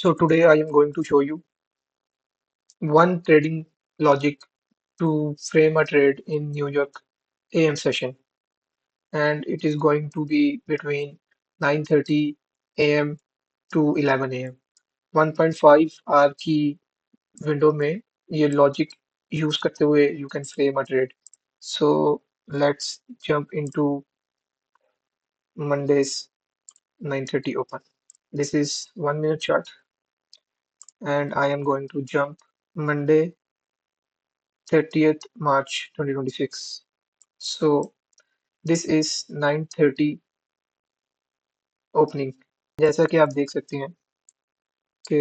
So today I am going to show you one trading logic to frame a trade in New York AM session, and it is going to be between 9:30 AM to 11 AM। 1.5 our की window में ये logic use करते हुए you can frame a trade। So let's jump into Monday's 9:30 open. This is 1 minute chart, and I am going to jump Monday 30th March 2026। So this is 9:30 opening. जैसा कि आप देख सकते हैं कि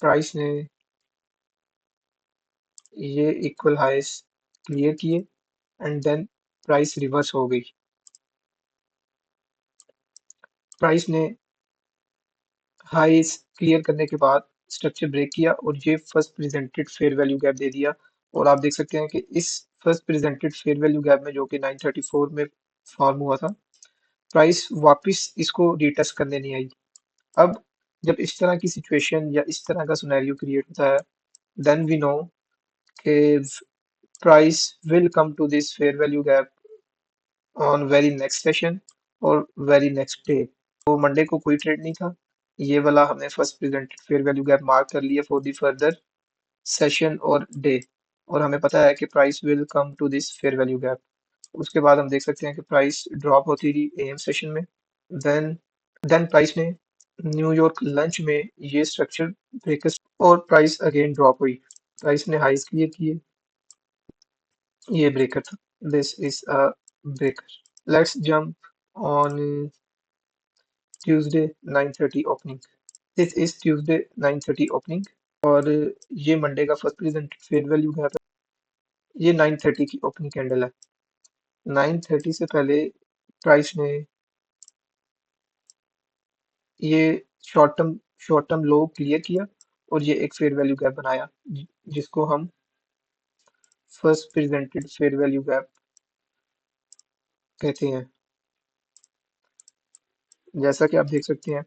प्राइस ने ये इक्वल हाइस क्लियर किए एंड देन प्राइस रिवर्स हो गई। प्राइस ने हाइस क्लियर करने के बाद स्ट्रक्चर ब्रेक किया और ये first presented fair value gap दे दिया। और आप देख सकते हैं कि इस first presented fair value gap में, जो कि 934 में फॉर्म हुआ था, प्राइस वापस इसको रीटेस्ट करने नहीं आई। अब जब इस तरह की सिचुएशन या इस तरह का सिनेरियो क्रिएट होता है, then we know कि price will come to this fair value gap on very next session और very next day। तो मंडे को कोई ट्रेड नहीं था, ये वाला हमने first presented fair value gap mark कर लिया फॉर द फर्दर सेशन और डे, और हमें पता है कि price will come to this fair value gap. उसके बाद हम देख सकते हैं कि प्राइस ड्रॉप होती रही एएम सेशन में। देन देन प्राइस ने न्यूयॉर्क लंच में ये स्ट्रक्चर ब्रेकर्स और प्राइस अगेन ड्रॉप हुई। प्राइस ने हाइस क्लियर किए, ये ब्रेकर था। This is a breaker. Let's jump on Tuesday 9:30 opening. This is Tuesday 9:30 opening, और ये मंडे का first presented fair value gap है। ये 9:30 की ओपनिंग कैंडल है। 9:30 से पहले प्राइस ने ये शॉर्ट टर्म लो क्लियर किया और ये एक फेयर वैल्यू गैप बनाया, जिसको हम first presented fair value gap कहते हैं। जैसा कि आप देख सकते हैं,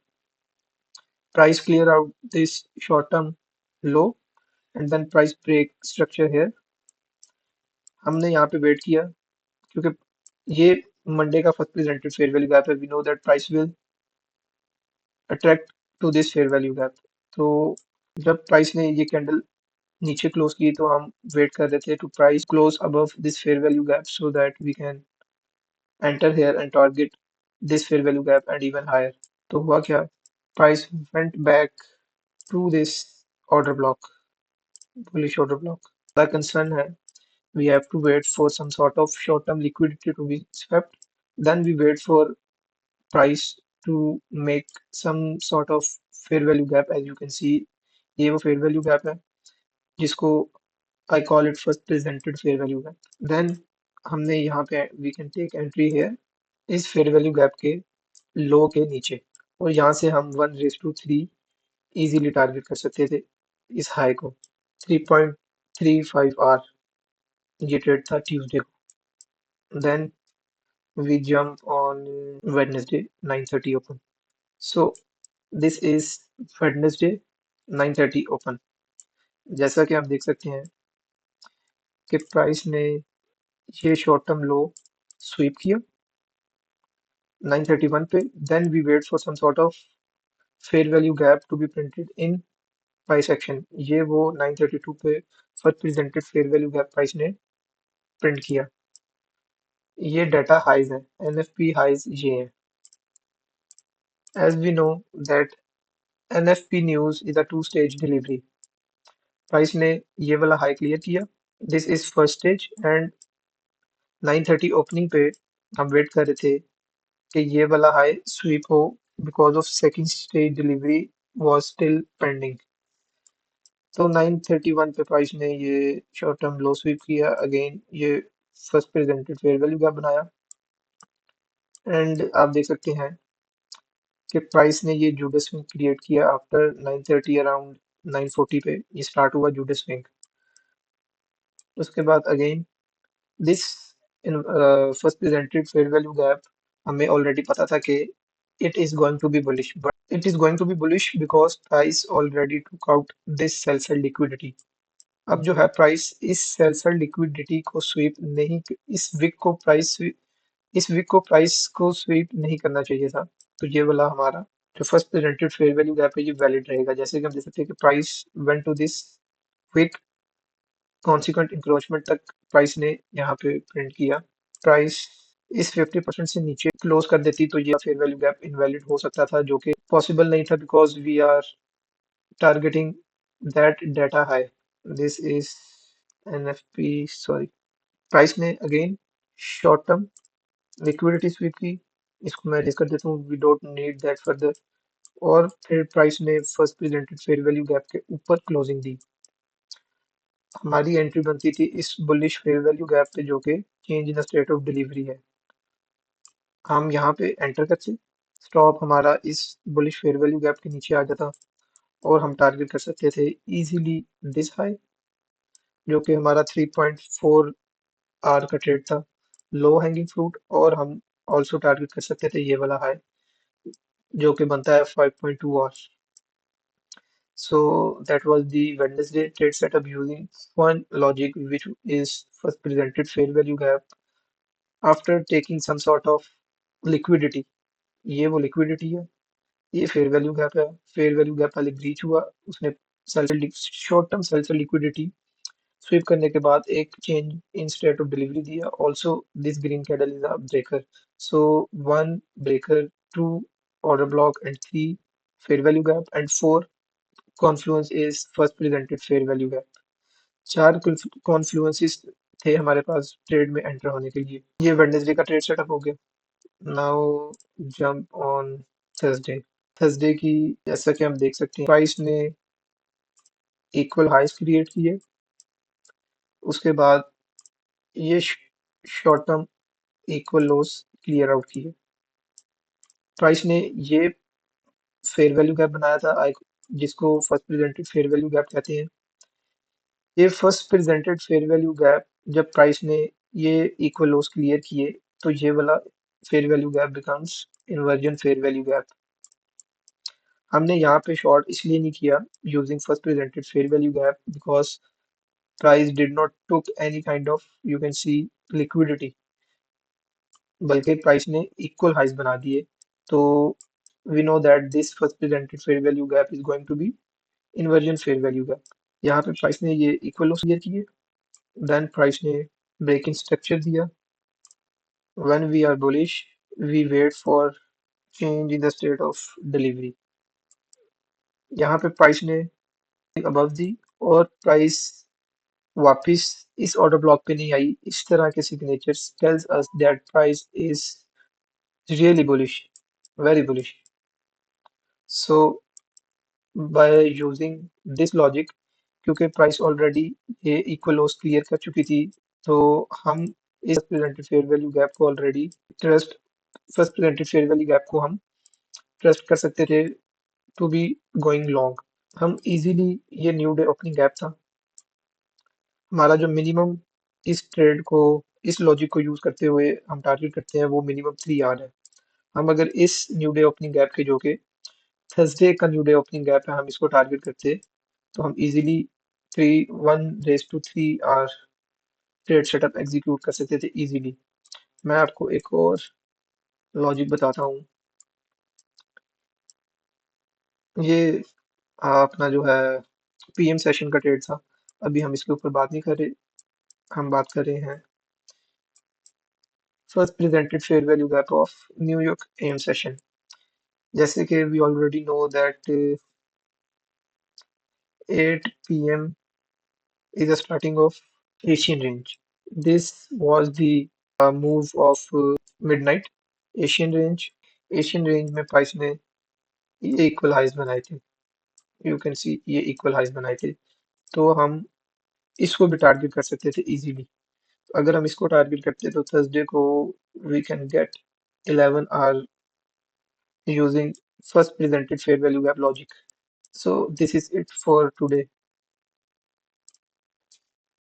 price clear out this short term low and then price break structure here. हमने यहाँ पे वेट किया क्योंकि ये मंडे का first presented fair value gap है। We know that price will attract to this fair value gap. तो जब प्राइस ने ये कैंडल नीचे क्लोज की तो हम वेट कर रहे थे to price close above this fair value gap so that we can enter here and target this fair value gap and even higher. तो हुआ क्या, price went back to this order block, bullish order block. The concern है we have to wait for some sort of short-term liquidity to be swept. Then we wait for price to make some sort of fair value gap। As you can see, ये वो fair value gap है जिसको I call it first presented fair value gap। Then हमने यहाँ पे we can take entry here इस fair value gap के लो के नीचे, और यहाँ से हम 1:3 इजीली टारगेट कर सकते थे इस हाई को। 3.35 आर ये ट्रेड था ट्यूसडे को। Then we jump on Wednesday 9:30 open। So this is Wednesday 9:30 open। जैसा कि आप देख सकते हैं कि प्राइस ने ये शॉर्ट टर्म लो स्वीप किया 9:31 पे। Then we wait for some sort of fair value gap to be printed in price action. ये वो 9:32 पे first presented fair value gap price ने प्रिंट किया। ये डाटा हाइज है, एनएफपी हाइज ये है। As we know that NFP news is a two-stage delivery। Price ने ये वाला हाई क्लियर किया, this is first stage, and 9:30 opening पे हम वेट कर रहे थे कि ये वाला हाई स्वीप हो because of second stage delivery was still pending. तो 9:31 पे प्राइस ने ये शॉर्ट टर्म लो स्वीप किया, अगेन ये first presented fair value gap बनाया, एंड आप देख सकते हैं कि प्राइस ने ये जूडस स्विंग क्रिएट किया आफ्टर 9:30 अराउंड 9:40 पे ये स्टार्ट हुआ जूडस स्विंग। उसके बाद again this in first presented fair value gap हमें ऑलरेडी पता था कि it is going to be bullish, but it is going to be bullish because price already took out this sell side liquidity. अब जो है price इस sell side liquidity को SVEEP नहीं, इस वीक को प्राइस को स्वीप नहीं करना चाहिए था। तो ये वाला हमारा जो first presented fair value gap है ये वैलिड रहेगा। जैसे कि हम देख सकते हैं कि price went to this quick consequent encroachment तक प्राइस ने यहाँ पे प्रिंट किया। प्राइस इस 50% से नीचे क्लोज कर देती तो ये फेयर वैल्यू गैप इनवैलिड हो सकता था, जो कि पॉसिबल नहीं था because we are targeting that data high. This is NFP sorry. Price ने again short term liquidity sweep की। इसको मैं रेज कर देता हूँ, we don't need that further. और फिर प्राइस ने first presented fair value gap के ऊपर क्लोजिंग दी। हमारी एंट्री बनती थी इस बुलिश फेयर वैल्यू गैप पे, जो कि change in the state of delivery है। हम यहाँ पे एंटर करते, स्टॉप हमारा इस बुलिश फेयर वैल्यू गैप के नीचे आ जाता और हम टारगेट कर सकते थे इजीली दिस हाई, जो कि हमारा 3.4 आर का ट्रेड था, लो हैंगिंग फ्रूट। और हम ऑल्सो टारगेट कर सकते थे ये वाला हाई, जो कि बनता है 5.2 are. So that was the Wednesday trade setup using one logic, which is first presented fair value gap after taking some sort of liquidity. ये वो liquidity है, ये fair value gap है। fair value gap पहले breach हुआ, उसने short term sell से liquidity sweep करने के बाद एक change in state of delivery दिया। Also this green candle is a breaker, so one breaker, two order block, and three fair value gap, and four confluence is first presented fair value gap। चार कॉन्फ्लुएंसेस थे हमारे पास trade में enter होने के लिए। ये Wednesday का ट्रेड सेटअप हो गया। Now jump on Thursday. Thursday की जैसा कि हम देख सकते हैं प्राइस ने इक्वल हाइस क्रिएट किए, उसके बाद ये short term equal lows clear out किए। प्राइस ने ये फेयर वैल्यू गैप बनाया था, जिसको first presented fair value gap कहते हैं। ये first presented fair value gap जब प्राइस ने ये इक्वल लॉस क्लियर किए तो ये वाला fair value gap becomes inversion fair value gap. हमने यहाँ पे शॉर्ट इसलिए नहीं किया using first presented fair value gap because price did not took any kind of you can see liquidity, बल्कि प्राइस ने इक्वल हाइस बना दिए। तो we know that this first presented fair value gap is going to be inversion fair value gap. यहाँ पे price ने ये equal lows clear किए, देन प्राइस ने ब्रेक इन स्ट्रक्चर दिया। When we are bullish, we wait for change in the state of delivery। यहाँ पे price ने अबव दी और प्राइस वापस इस ऑर्डर ब्लॉक पे नहीं आई। इस तरह के signatures tells us that price is really bullish, very bullish. So by using this logic, क्योंकि प्राइस ऑलरेडी ये इक्वल लॉस क्लियर कर चुकी थी, तो हम इस प्रेजेंटेड फेयर वैल्यू गैप को already trust first presented fair value gap को हम ट्रस्ट कर सकते थे टू बी गोइंग लॉन्ग। हम इजीली ये न्यू डे ओपनिंग गैप था हमारा जो मिनिमम इस ट्रेड को, इस लॉजिक को यूज करते हुए हम टारगेट करते हैं, वो मिनिमम 3 आर है। हम अगर इस न्यू डे ओपनिंग गैप के, जो कि थर्सडे का न्यू डे ओपनिंग गैप है, हम इसको टारगेट करते तो हम इजीली 1 रेज़ to 3 R trade setup execute कर सकते थे इजीली। मैं आपको एक और लॉजिक बताता हूँ। ये अपना जो है पीएम सेशन का ट्रेड था, अभी हम इसके ऊपर बात नहीं कर रहे, हम बात कर रहे हैं first presented fair value gap of New York AM session. जैसे कि we already know that 8 p.m. is the starting of Asian range. This was the move of midnight Asian range। Asian range में प्राइस ने ये equal highs बनाए थे, you can सी ये equal highs बनाए थे, तो हम इसको भी टारगेट कर सकते थे इजीली। अगर हम इसको टारगेट करते तो थर्सडे को we can get 11 R using first presented fair value gap logic। So this is it for today।